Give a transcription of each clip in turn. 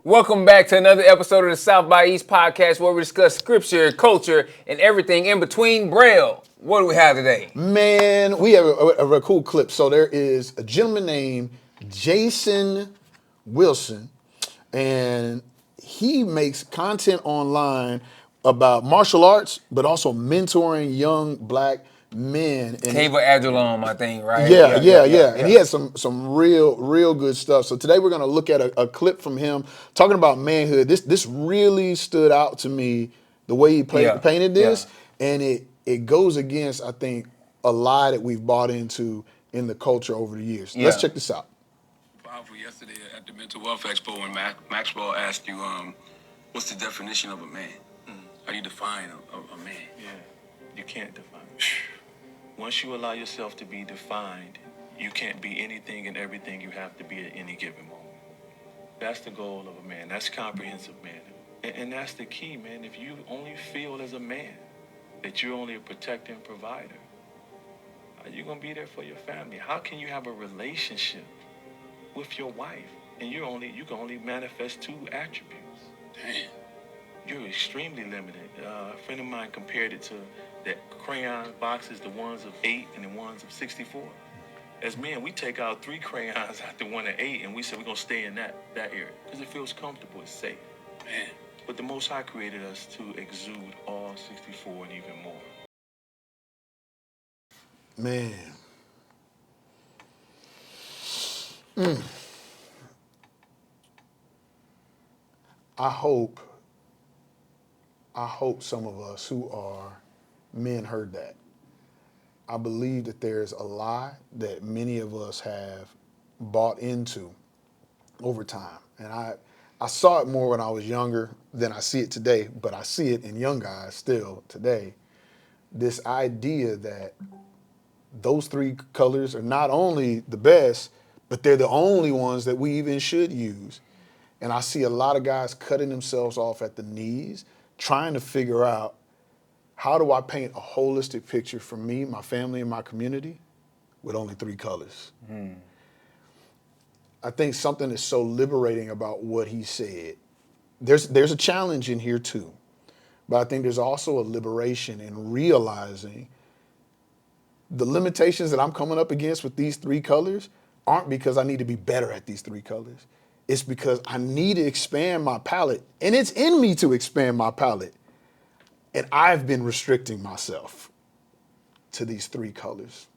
Welcome back to another episode of the South by East podcast where we discuss scripture, culture, and everything in between. Braille, what do we have today? Man, we have a cool clip. So there is a gentleman named Jason Wilson, and he makes content online about martial arts, but also mentoring young black men. And Cave of Adullam, I think, right? Yeah. And he has some real good stuff. So today we're gonna look at a clip from him talking about manhood. This really stood out to me, the way he painted this, and it goes against, I think, a lie that we've bought into in the culture over the years. Let's check this out. Powerful yesterday at the Mental Wealth Expo when Maxwell asked you, what's the definition of a man? How do you define a man? Yeah, you can't define it. Once you allow yourself to be defined, you can't be anything and everything you have to be at any given moment. That's the goal of a man. That's comprehensive man. And that's the key, man. If you only feel as a man that you're only a protector and provider, are you going to be there for your family? How can you have a relationship with your wife and you can only manifest 2 attributes? Damn. You're extremely limited. A friend of mine compared it to that crayon boxes, the ones of 8 and the ones of 64. As men, we take out 3 crayons out the one of 8, and we say we're gonna stay in that area because it feels comfortable, it's safe. Man. But the Most High created us to exude all 64 and even more. Man. I hope some of us who are men heard that. I believe that there's a lie that many of us have bought into over time. And I saw it more when I was younger than I see it today, but I see it in young guys still today. This idea that those 3 colors are not only the best, but they're the only ones that we even should use. And I see a lot of guys cutting themselves off at the knees, trying to figure out, how do I paint a holistic picture for me, my family, and my community with only 3 colors? I think something is so liberating about what he said. There's a challenge in here too, but I think there's also a liberation in realizing the limitations that I'm coming up against with these 3 colors aren't because I need to be better at these 3 colors. It's because I need to expand my palette, and it's in me to expand my palette. And I've been restricting myself to these 3 colors.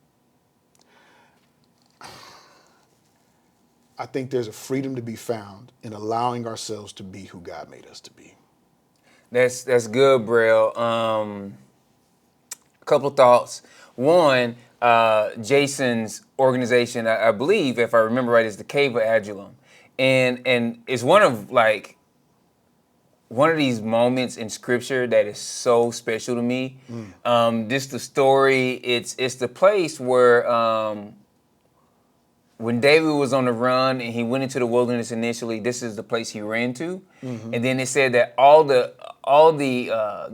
I think there's a freedom to be found in allowing ourselves to be who God made us to be. That's good, Braille. A couple thoughts. One, Jason's organization, I believe, if I remember right, is the Cave of Adullam. And it's one of these moments in scripture that is so special to me. Just the story, it's the place where when David was on the run and he went into the wilderness initially, this is the place he ran to. And then it said that all the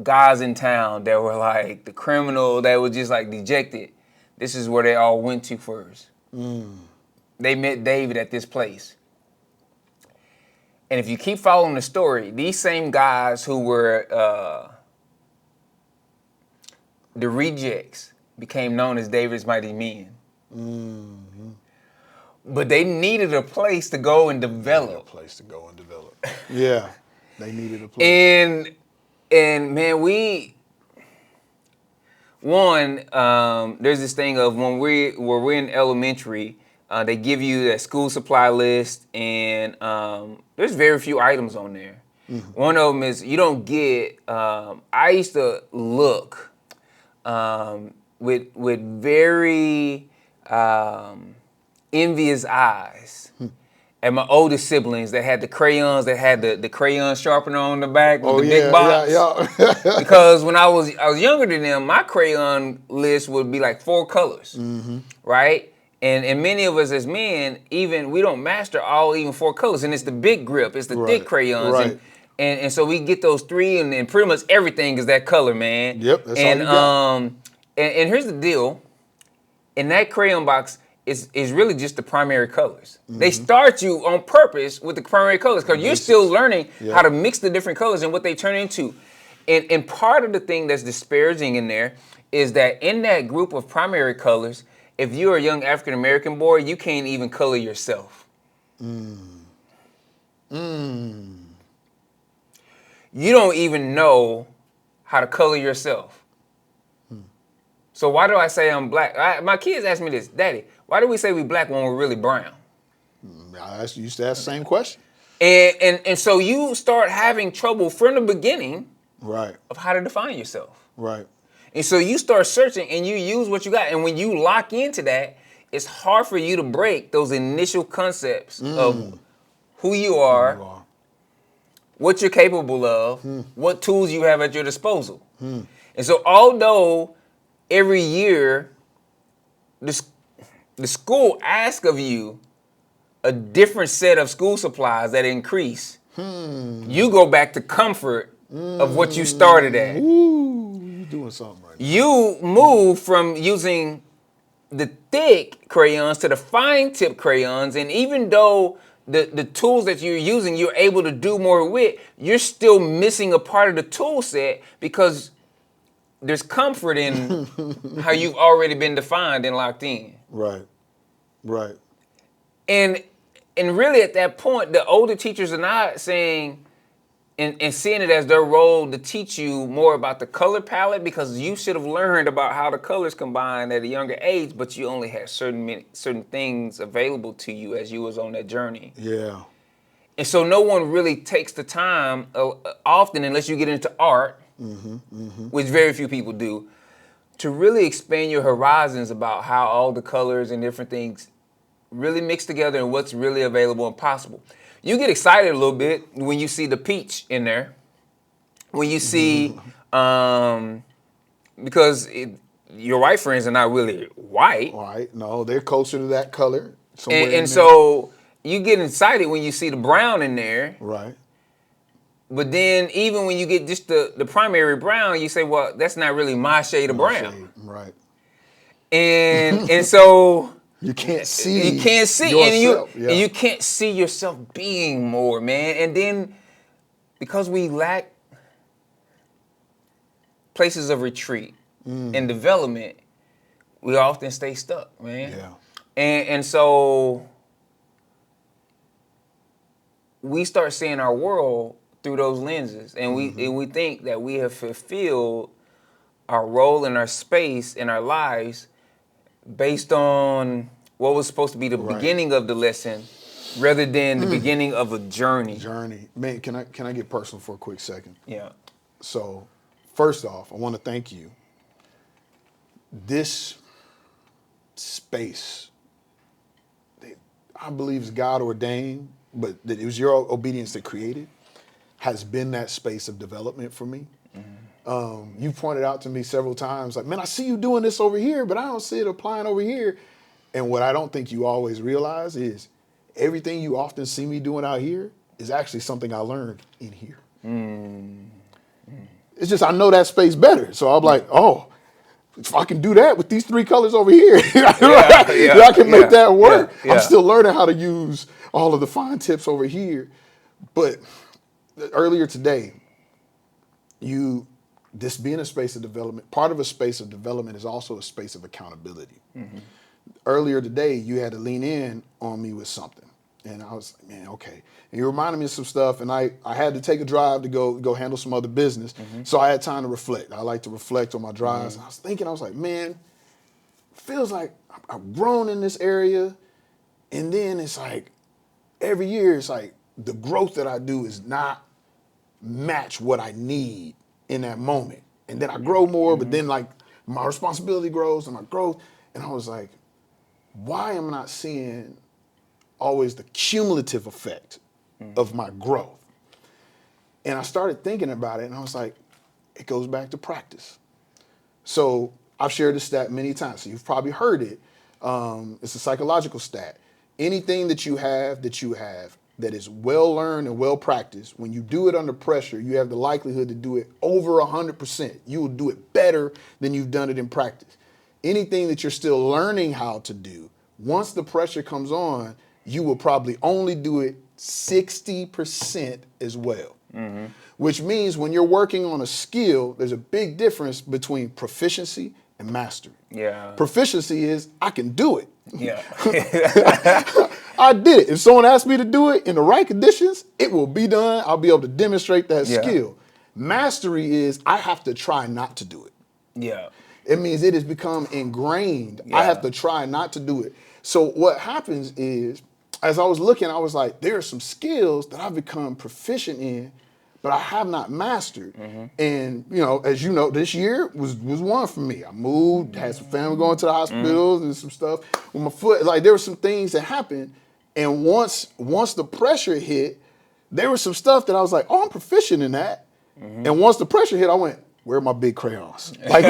guys in town that were like the criminal, that was just like dejected, this is where they all went to first. They met David at this place. And if you keep following the story, these same guys who were the rejects became known as David's mighty men. But they needed a place to go and develop. Yeah, they needed a place. And man, there's this thing of when we're in elementary, they give you that school supply list, and there's very few items on there. One of them is you don't get. I used to look with very envious eyes at my oldest siblings that had the crayons, that had the crayon sharpener on the back with the big box. Yeah. Because when I was younger than them, my crayon list would be like 4 colors, right? And many of us as men, even we don't master all even 4 colors, and it's the big grip, it's the thick crayons, right. and so we get those 3, and pretty much everything is that color, man. Yep, that's all you got. And here's the deal: And that crayon box is really just the primary colors. They start you on purpose with the primary colors because you're still learning how to mix the different colors and what they turn into. And part of the thing that's disparaging in there is that in that group of primary colors, if you're a young African American boy, you can't even color yourself. You don't even know how to color yourself. So why do I say I'm black? My kids ask me this, Daddy, why do we say we black when we're really brown? I used to ask the same question. And so you start having trouble from the beginning Right. of how to define yourself. Right. And so you start searching and you use what you got. And when you lock into that, it's hard for you to break those initial concepts of who you are, what you're capable of, what tools you have at your disposal. And so although every year the school asks of you a different set of school supplies that increase, you go back to comfort of what you started at. Ooh, you're doing something right now. You move from using the thick crayons to the fine tip crayons, and even though the tools that you're using, you're able to do more with, you're still missing a part of the tool set because there's comfort in how you've already been defined and locked in. Right. Right. And really at that point, the older teachers are not saying and seeing it as their role to teach you more about the color palette because you should have learned about how the colors combine at a younger age, but you only had certain things available to you as you was on that journey. Yeah. And so no one really takes the time often, unless you get into art, which very few people do, to really expand your horizons about how all the colors and different things really mix together and what's really available and possible. You get excited a little bit when you see the peach in there, when you see, because your white friends are not really white. Right. No, they're closer to that color. And so you get excited when you see the brown in there. Right. But then even when you get just the primary brown, you say, well, that's not really my shade of brown. Shade. Right. And so you can't see yourself. Yeah. And you can't see yourself being more, man. And then because we lack places of retreat and development, we often stay stuck, man. Yeah. And so we start seeing our world through those lenses, and we think that we have fulfilled our role in our space in our lives based on what was supposed to be the beginning of the lesson rather than the beginning of a journey. Man, can I get personal for a quick second? Yeah. So, first off, I want to thank you. This space, I believe is God ordained, but that it was your obedience that created, has been that space of development for me. You pointed out to me several times, like, man, I see you doing this over here, but I don't see it applying over here. And what I don't think you always realize is everything you often see me doing out here is actually something I learned in here. It's just I know that space better. So I'm like, oh, if I can do that with these three colors over here, I can make that work. I'm still learning how to use all of the fine tips over here. But earlier today, this being a space of development, part of a space of development is also a space of accountability. Earlier today, you had to lean in on me with something. And I was like, man, okay. And you reminded me of some stuff, and I had to take a drive to go handle some other business. So I had time to reflect. I like to reflect on my drives. And I was thinking, I was like, man, feels like I've grown in this area. And then it's like, every year, it's like the growth that I do is not match what I need in that moment. And then I grow more, but then like my responsibility grows and my growth. And I was like, why am I not seeing always the cumulative effect of my growth? And I started thinking about it, and I was like, it goes back to practice. So I've shared this stat many times, so you've probably heard it. It's a psychological stat. Anything that you have that is well learned and well practiced, when you do it under pressure, you have the likelihood to do it over 100%. You will do it better than you've done it in practice. anything that you're still learning how to do, once the pressure comes on, you will probably only do it 60% as well. Which means when you're working on a skill, there's a big difference between proficiency and mastery. Yeah. Proficiency is I can do it. Yeah. I did it. If someone asks me to do it in the right conditions, it will be done. I'll be able to demonstrate that skill. Mastery is I have to try not to do it. Yeah. It means it has become ingrained. Yeah. I have to try not to do it. So what happens is, as I was looking, I was like, there are some skills that I've become proficient in, but I have not mastered. And, you know, as you know, this year was one for me. I moved, had some family going to the hospitals and some stuff with my foot. Like, there were some things that happened. And once the pressure hit, there was some stuff that I was like, oh, I'm proficient in that. And once the pressure hit, I went, where are my big crayons? Like,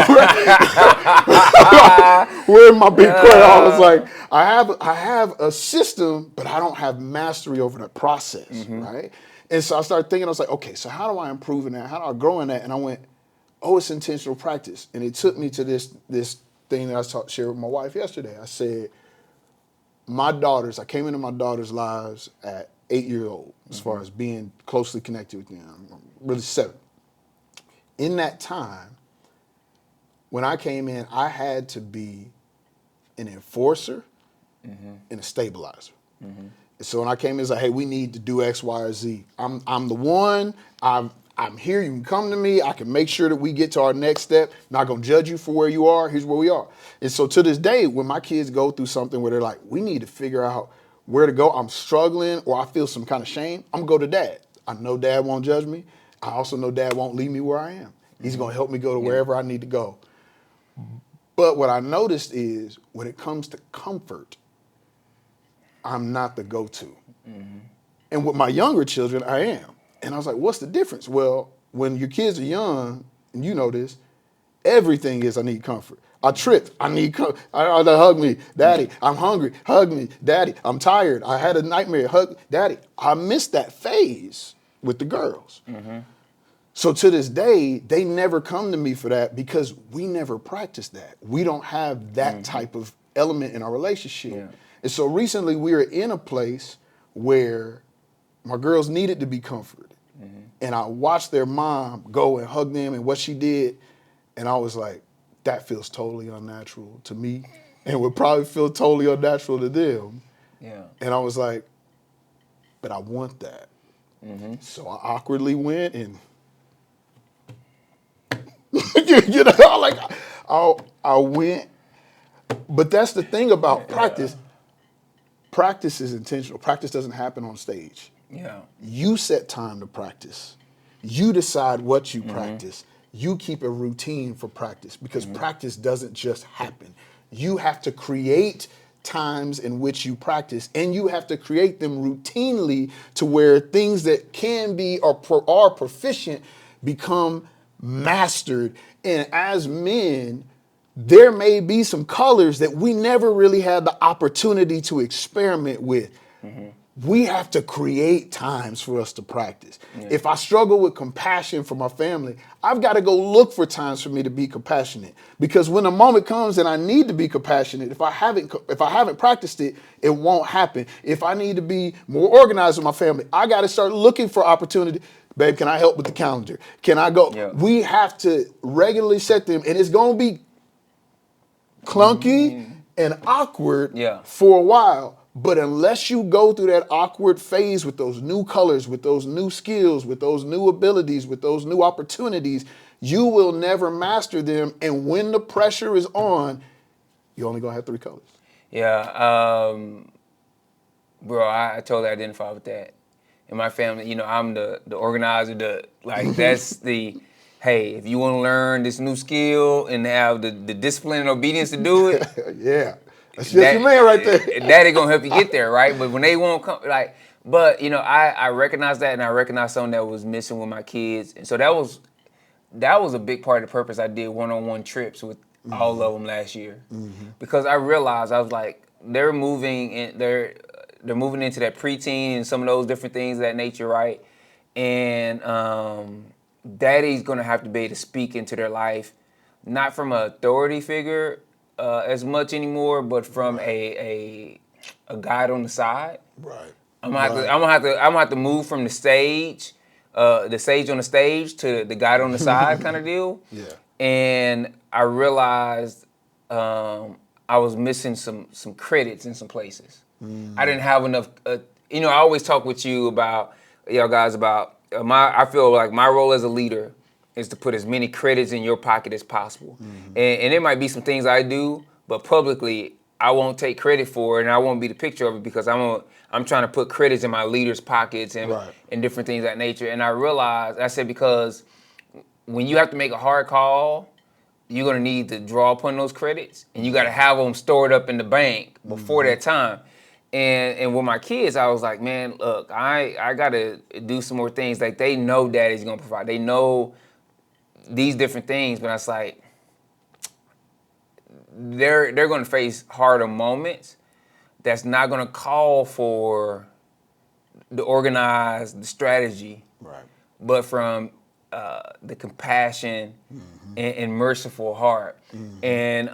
where are my big crayons? Like, I have a system, but I don't have mastery over the process, right? And so I started thinking, I was like, okay, so how do I improve in that? How do I grow in that? And I went, oh, it's intentional practice. And it took me to this thing that I shared with my wife yesterday. I said, I came into my daughter's lives at 8 years old, as far as being closely connected with them. I'm really 7. In that time, when I came in, I had to be an enforcer and a stabilizer. So when I came in, it's like, hey, we need to do X, Y, or Z. I'm the one. I'm here. You can come to me. I can make sure that we get to our next step. Not gonna judge you for where you are. Here's where we are. And so to this day, when my kids go through something where they're like, we need to figure out where to go, I'm struggling, or I feel some kind of shame, I'm gonna go to dad. I know dad won't judge me. I also know dad won't leave me where I am. He's gonna help me go to wherever I need to go. But what I noticed is when it comes to comfort, I'm not the go-to. And with my younger children, I am. And I was like, what's the difference? Well, when your kids are young, and you know this, everything is I need comfort. I tripped. I need comfort. I hug me, daddy. I'm hungry. Hug me, daddy. I'm tired. I had a nightmare. Hug, daddy. I missed that phase with the girls. So to this day, they never come to me for that because we never practice that. We don't have that type of element in our relationship. Yeah. And so recently we were in a place where my girls needed to be comforted. And I watched their mom go and hug them and what she did. And I was like, that feels totally unnatural to me and would probably feel totally unnatural to them. Yeah. And I was like, but I want that. So I awkwardly went and you know, like I went, but that's the thing about practice. Practice is intentional. Practice doesn't happen on stage. Yeah. You set time to practice. You decide what you practice. You keep a routine for practice because practice doesn't just happen. You have to create times in which you practice, and you have to create them routinely to where things that can be or are proficient become mastered. And as men, there may be some colors that we never really had the opportunity to experiment with. We have to create times for us to practice. If I struggle with compassion for my family, I've got to go look for times for me to be compassionate. Because when a moment comes and I need to be compassionate, if I haven't practiced it, it won't happen. If I need to be more organized with my family, I got to start looking for opportunity. Babe, can I help with the calendar? Can I go? Yeah. We have to regularly set them, and it's going to be clunky and awkward for a while. But unless you go through that awkward phase with those new colors, with those new skills, with those new abilities, with those new opportunities, you will never master them. And when the pressure is on, you're only gonna have 3 colors. Yeah, bro, I totally identify with that. In my family, you know, I'm the organizer, that's the, hey, if you want to learn this new skill and have the discipline and obedience to do it. Yeah. That's just your man right there. Daddy gonna help you get there, right? But when they won't come, but you know, I recognize that, and I recognize something that was missing with my kids, and so that was a big part of the purpose. I did one-on-one trips with all of them last year because I realized I was like, they're moving into that preteen and some of those different things of that nature, right? And Daddy's gonna have to be able to speak into their life, not from an authority figure, as much anymore, but from a guide on the side. Right. I'm gonna have to move from the stage on the stage to the guide on the side kind of deal. Yeah. And I realized I was missing some credits in some places. I didn't have enough. I always talk with you about y'all guys about I feel like my role as a leader is to put as many credits in your pocket as possible. And there might be some things I do, but publicly I won't take credit for it, and I won't be the picture of it because I'm trying to put credits in my leaders' pockets and different things of that nature. And I realized, I said, because when you have to make a hard call, you're gonna need to draw upon those credits, and you gotta have them stored up in the bank before that time. And with my kids, I was like, man, look, I gotta do some more things. Like, they know daddy's gonna provide. They know these different things, but I was like, they're gonna face harder moments that's not gonna call for the organized, the strategy, Right. but from the compassion and merciful heart. And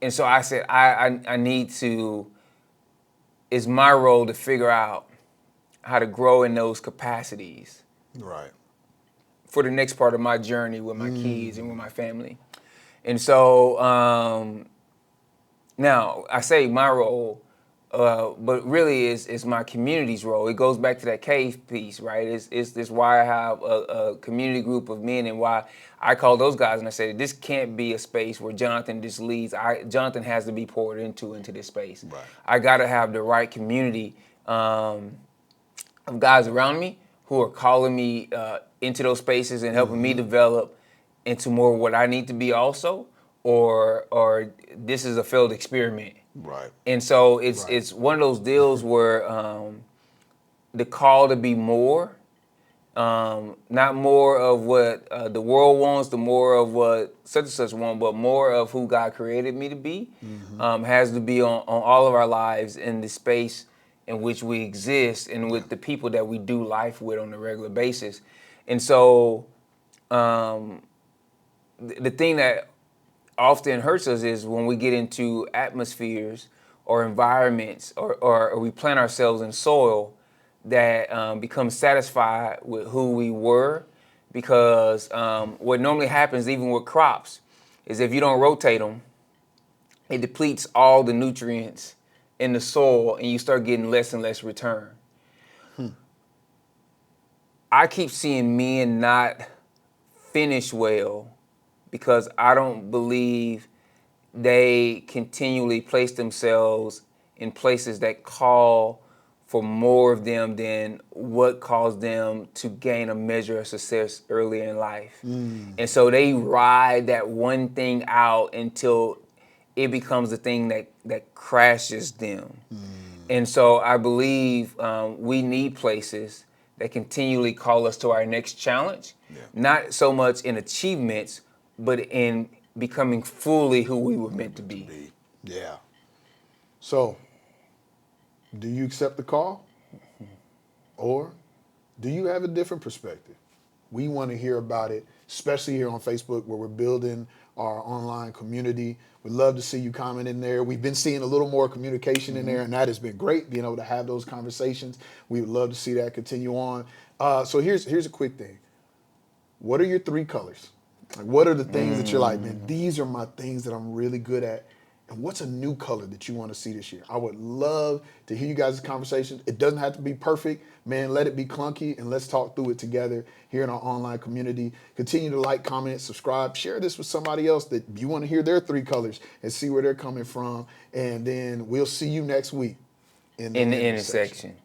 so I said, I need to, it's my role to figure out how to grow in those capacities Right. for the next part of my journey with my kids and with my family. And so now I say my role, but really it's my community's role. It goes back to that cave piece, right? It's why I have a community group of men, and why I call those guys and I say, this can't be a space where Jonathan just leads. Jonathan has to be poured into this space. Right. I gotta have the right community of guys around me who are calling me into those spaces and helping me develop into more what I need to be also, or this is a failed experiment. Right. And so it's one of those deals where the call to be more, not more of what the world wants, the more of what such and such want, but more of who God created me to be, has to be on all of our lives in the space in which we exist and with the people that we do life with on a regular basis. And so the thing that often hurts us is when we get into atmospheres or environments or we plant ourselves in soil that becomes satisfied with who we were, because what normally happens even with crops is if you don't rotate them, it depletes all the nutrients in the soil and you start getting less and less return. I keep seeing men not finish well because I don't believe they continually place themselves in places that call for more of them than what caused them to gain a measure of success earlier in life. And so they ride that one thing out until it becomes the thing that crashes them. And so I believe we need places that continually call us to our next challenge, not so much in achievements, but in becoming fully who we were meant to be. Yeah. So, do you accept the call? Or do you have a different perspective? We want to hear about it, especially here on Facebook where we're building our online community. We'd love to see you comment in there. We've been seeing a little more communication in there, and that has been great, being able to have those conversations. We would love to see that continue on. So here's a quick thing. What are your 3 colors? Like, what are the things that you're like, man, these are my things that I'm really good at? And what's a new color that you want to see this year? I would love to hear you guys' conversations. It doesn't have to be perfect. Man, let it be clunky, and let's talk through it together here in our online community. Continue to like, comment, subscribe. Share this with somebody else that you want to hear their 3 colors and see where they're coming from. And then we'll see you next week in the intersection.